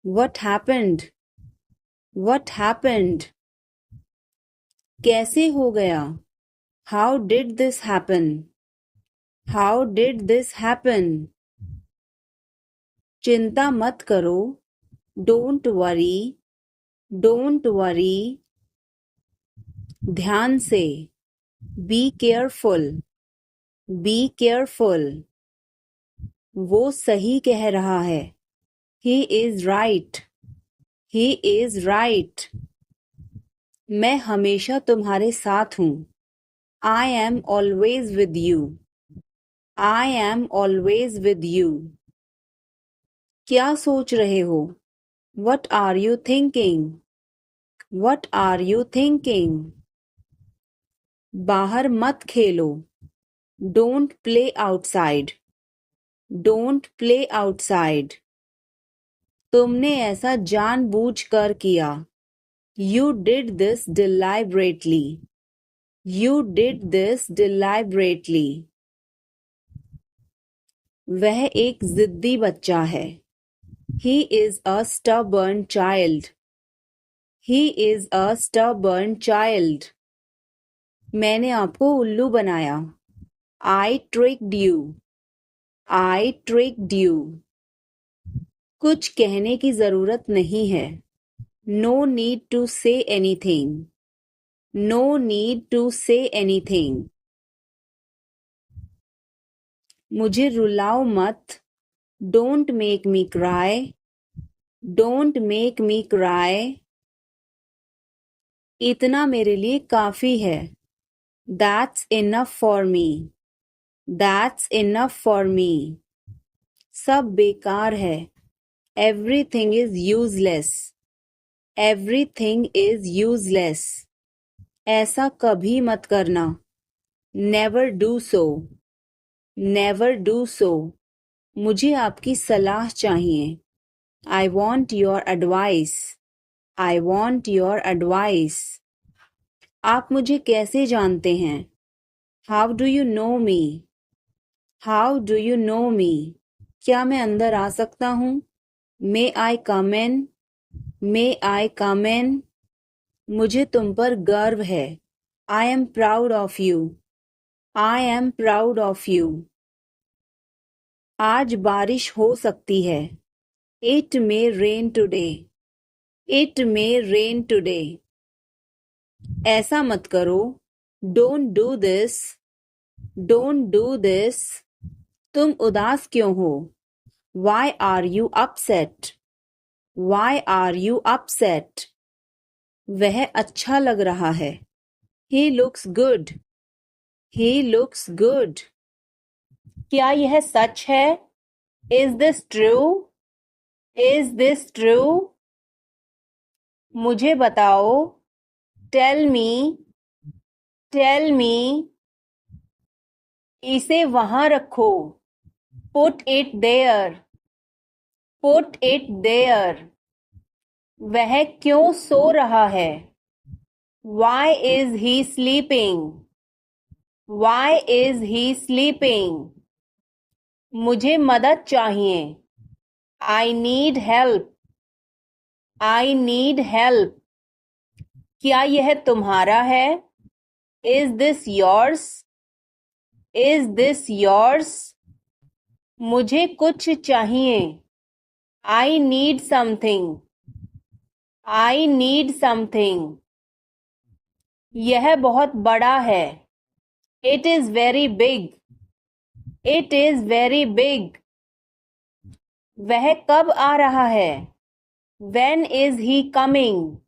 What happened? What happened? कैसे हो गया? How did this happen? How did this happen? चिंता मत करो. Don't worry. Don't worry. ध्यान से. Be careful. Be careful. वो सही कह रहा है. He is right. He is right. मैं हमेशा तुम्हारे साथ हूँ. I am always with you. I am always with you. क्या सोच रहे हो? What are you thinking? What are you thinking? बाहर मत खेलो. Don't play outside. Don't play outside. तुमने ऐसा जानबूझकर किया. You did this deliberately. You did this deliberately. वह एक जिद्दी बच्चा है। He is a stubborn child. He is a stubborn child. मैंने आपको उल्लू बनाया। I tricked you. I tricked you. कुछ कहने की जरूरत नहीं है। No need to say anything. No need to say anything. मुझे रुलाओ मत। Don't make me cry. Don't make me cry. इतना मेरे लिए काफी है। That's enough for me. That's enough for me. सब बेकार है। Everything is useless. Everything is useless. ऐसा कभी मत करना। Never do so. Never do so. मुझे आपकी सलाह चाहिए। I want your advice. I want your advice. आप मुझे कैसे जानते हैं? How do you know me? How do you know me? क्या मैं अंदर आ सकता हूँ? May I come in? May I come in? मुझे तुम पर गर्व है। I am proud of you. I am proud of you. आज बारिश हो सकती है। It may rain today. It may rain today. ऐसा मत करो। Don't do this. Don't do this. तुम उदास क्यों हो? Why are you upset? Why are you upset? वह अच्छा लग रहा है। He looks good. He looks good. क्या यह सच है? Is this true? Is this true? मुझे बताओ। Tell me. Tell me. इसे वहां रखो। Put it there. Put it there. वह क्यों सो रहा है? Why is he sleeping? Why is he sleeping? मुझे मदद चाहिए। I need help. I need help. क्या यह तुम्हारा है? Is this yours? Is this yours? मुझे कुछ चाहिए। I need something. I need something. यह बहुत बड़ा है। It is very big. It is very big. वह कब आ रहा है? When is he coming?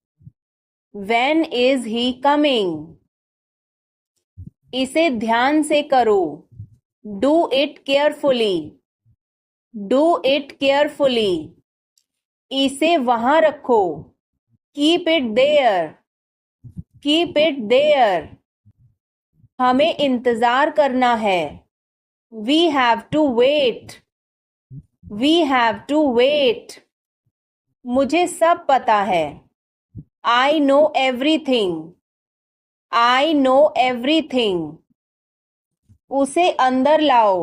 When is he coming? इसे ध्यान से करो। Do it carefully. Do it carefully. इसे वहां रखो। Keep it there. Keep it there. हमें इंतजार करना है। We have to wait. We have to wait. मुझे सब पता है। I know everything. I know everything. उसे अंदर लाओ।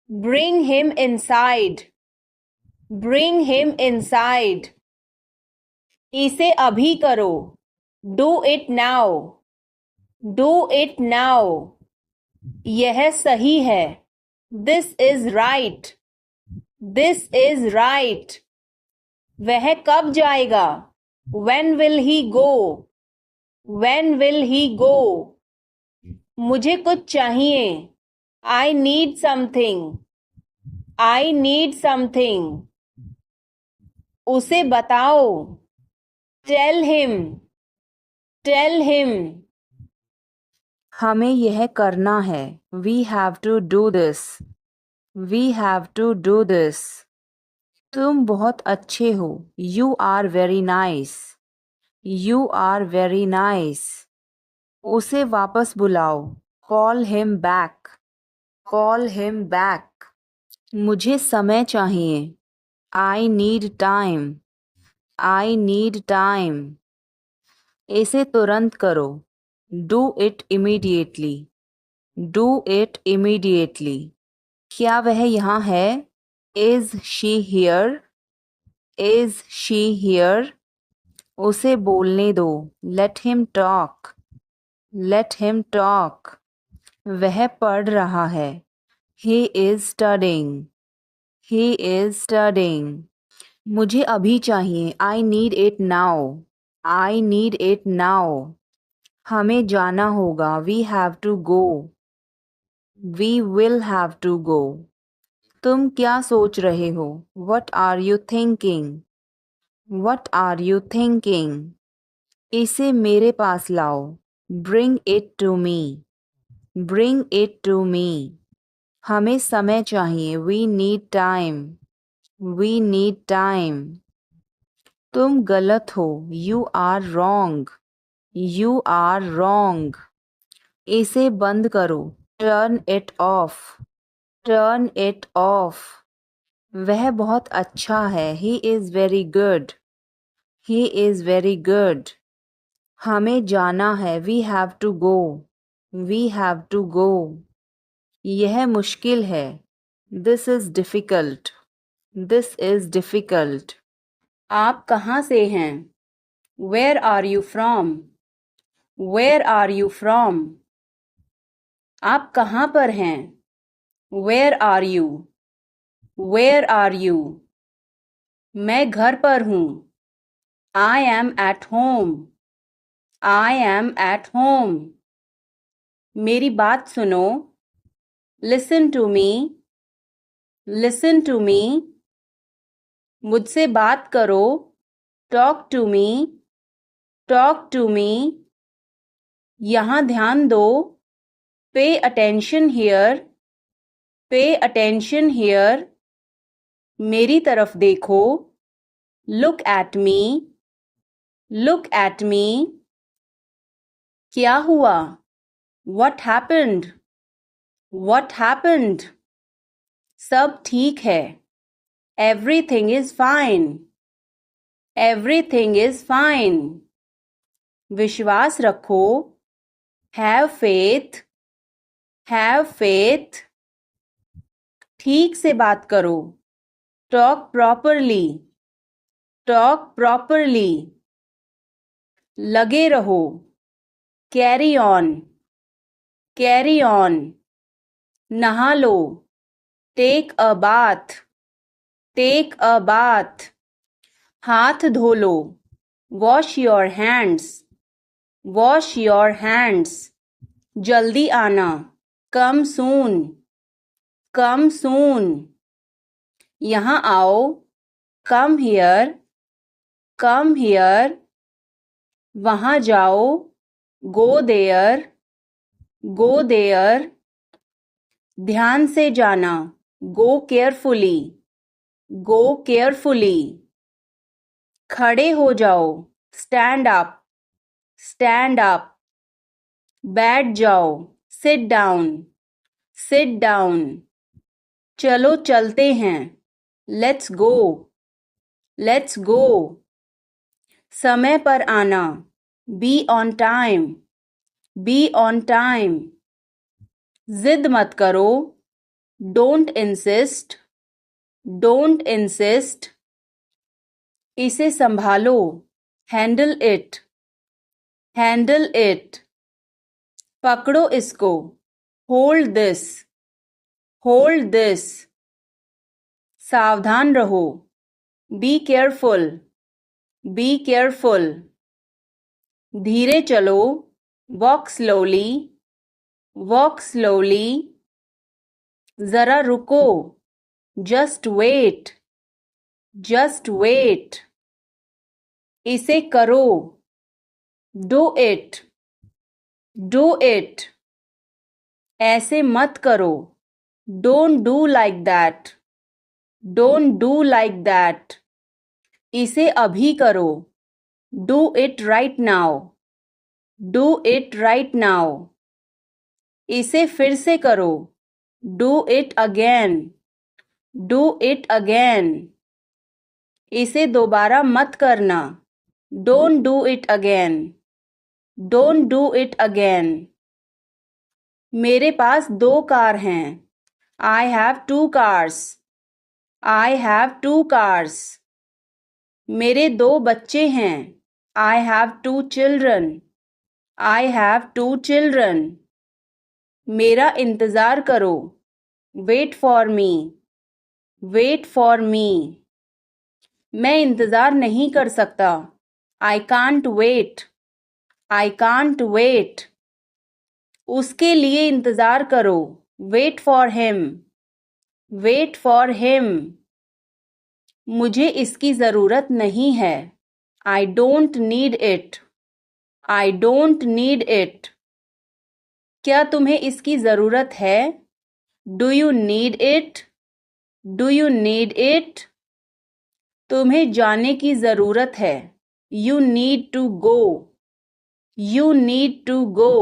Bring him inside. Bring him inside. इसे अभी करो। Do it now. Do it now. यह सही है। This is right. This is right. वह कब जाएगा? When will he go? When will he go? मुझे कुछ चाहिए। I need something. I need something. उसे बताओ। Tell him. Tell him. हमें यह करना है। We have to do this. We have to do this. तुम बहुत अच्छे हो। You are very nice. You are very nice. उसे वापस बुलाओ। Call him back. Call him back. मुझे समय चाहिए। I need time. I need time. इसे तुरंत करो। Do it immediately. Do it immediately. क्या वह यहाँ है? Is she here? Is she here? उसे बोलने दो। Let him talk. Let him talk. वह पढ़ रहा है। He is studying. He is studying. मुझे अभी चाहिए। I need it now. I need it now. हमें जाना होगा। We have to go. We will have to go. तुम क्या सोच रहे हो? What are you thinking? What are you thinking? इसे मेरे पास लाओ। Bring it to me. Bring it to me. हमें समय चाहिए। We need time. We need time. तुम गलत हो। You are wrong. You are wrong. इसे बंद करो। Turn it off. Turn it off. वह बहुत अच्छा है। He is very good. He is very good. हमें जाना है। We have to go. We have to go. यह मुश्किल है। This is difficult. This is difficult. आप कहाँ से हैं? Where are you from? Where are you from? आप कहाँ पर हैं? Where are you? Where are you? मैं घर पर हूँ। I am at home. I am at home. मेरी बात सुनो। Listen to me. Listen to me. मुझसे बात करो। Talk to me. Talk to me. यहाँ ध्यान दो। Pay attention here. Pay attention here. मेरी तरफ देखो। Look at me. Look at me. क्या हुआ? What happened? What happened? सब ठीक है। Everything is fine. Everything is fine. विश्वास रखो। Have faith. Have faith. ठीक से बात करो। Talk properly. Talk properly. लगे रहो। Carry on. Carry on. नहा लो। Take a bath. Take a bath. हाथ धो लो। Wash your hands. Wash your hands. जल्दी आना। Come soon. Come soon. यहाँ आओ। Come here. Come here. वहाँ जाओ। Go there. Go there. ध्यान से जाना। Go carefully. Go carefully. खड़े हो जाओ। Stand up. Stand up. बैठ जाओ। Sit down. Sit down. चलो चलते हैं। Let's go. Let's go. समय पर आना। Be on time. Be on time. जिद मत करो। Don't insist. Don't insist. इसे संभालो। Handle it. Handle it. पकड़ो इसको। Hold this. Hold this. सावधान रहो। Be careful. Be careful. धीरे चलो। Walk slowly. Walk slowly. जरा रुको। Just wait. Just wait. इसे करो। Do it. Do it. ऐसे मत करो। Don't do like that. Don't do like that. इसे अभी करो। Do it right now. Do it right now. इसे फिर से करो। Do it again. Do it again. इसे दोबारा मत करना। Don't do it again. Don't do it again. मेरे पास 2 कार हैं। I have 2 cars. I have 2 cars. मेरे 2 बच्चे हैं. I have 2 children. I have 2 children. मेरा इंतज़ार करो. Wait for me. Wait for me. मैं इंतज़ार नहीं कर सकता. I can't wait. I can't wait. उसके लिए इंतज़ार करो. Wait for him. Wait for him. मुझे इसकी ज़रूरत नहीं है. I don't need it. I don't need it. क्या तुम्हें इसकी ज़रूरत है? Do you need it? Do you need it? तुम्हें जाने की ज़रूरत है. You need to go. You need to go.